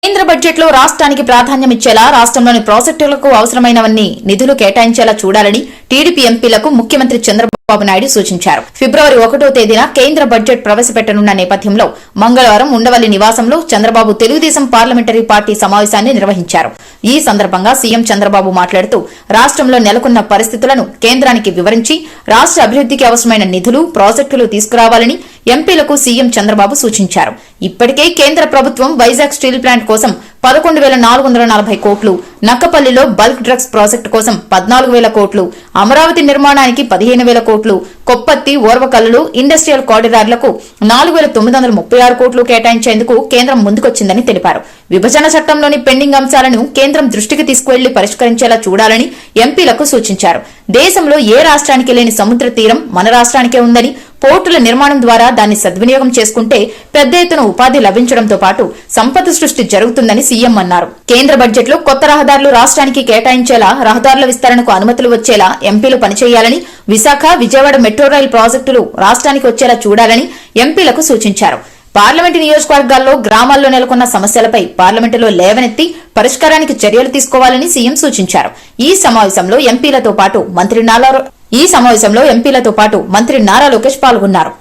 కేంద్ర బడ్జెట్ లో రాష్ట్రానికి ప్రాధాన్యం ఇచ్చేలా రాష్ట్రంలోని ప్రాజెక్టులకు అవసరమైనవన్నీ నిధులు కేటాయించేలా చూడాలని టీడీపీ ఎంపీలకు ముఖ్యమంత్రి చంద్రబాబు నాయుడు సూచించారు. ఫిబ్రవరి 1వ తేదీన కేంద్ర బడ్జెట్ ప్రవేశపెట్టనున్న నేపథ్యంలో మంగళవారం ఉండవల్లి నివాసంలో చంద్రబాబు తెలుగుదేశం పార్లమెంటరీ పార్టీ సమావేశాన్ని నిర్వహించారు. ఈ సందర్భంగా సీఎం చంద్రబాబు మాట్లాడుతూ రాష్ట్రంలో నెలకొన్న పరిస్థితులను కేంద్రానికి వివరించి రాష్ట్ర అభివృద్ధికి అవసరమైన నిధులు ప్రాజెక్టులు తీసుకురావాలని ఎంపీలకు సీఎం చంద్రబాబు సూచించారు. ఇప్పటికే కేంద్ర ప్రభుత్వం వైజాగ్ స్టీల్ ప్లాంట్ కోసం 11,440 కోట్లు, నక్కపల్లిలో బల్క్ డ్రగ్స్ ప్రాజెక్టు కోసం 14,000 కోట్లు, అమరావతి నిర్మాణానికి 15,000 కోట్లు, కొప్పత్తి, ఓర్వకల్లు ఇండస్ట్రియల్ కారిడార్లకు 4,936 కోట్లు కేటాయించేందుకు కేంద్రం ముందుకొచ్చిందని తెలిపారు. విభజన చట్టంలోని పెండింగ్ అంశాలను కేంద్రం దృష్టికి తీసుకువెళ్లి పరిష్కరించేలా చూడాలని ఎంపీలకు సూచించారు. దేశంలో ఏ రాష్ట్రానికి లేని సముద్ర తీరం మన రాష్ట్రానికే ఉందని, పోర్టుల నిర్మాణం ద్వారా దాన్ని సద్వినియోగం చేసుకుంటే పెద్ద ఎత్తున ఉపాధి లభించడంతో పాటు సంపద సృష్టి జరుగుతుందని సీఎం అన్నారు. కేంద్ర బడ్జెట్ లో కొత్త రహదారులు రాష్ట్రానికి కేటాయించేలా, రహదారుల విస్తరణకు అనుమతులు వచ్చేలా ఎంపీలు పనిచేయాలని, విశాఖ, విజయవాడ మెట్రో రైల్ ప్రాజెక్టులు రాష్ట్రానికి వచ్చేలా చూడాలని ఎంపీలకు సూచించారు. పార్లమెంటు నియోజకవర్గాల్లో గ్రామాల్లో నెలకొన్న సమస్యలపై పార్లమెంటులో లేవనెత్తి పరిష్కారానికి చర్యలు తీసుకోవాలని సీఎం సూచించారు. ఈ సమావేశంలో ఎంపీలతో పాటు మంత్రి నారా లోకేష్ పాల్గొన్నారు.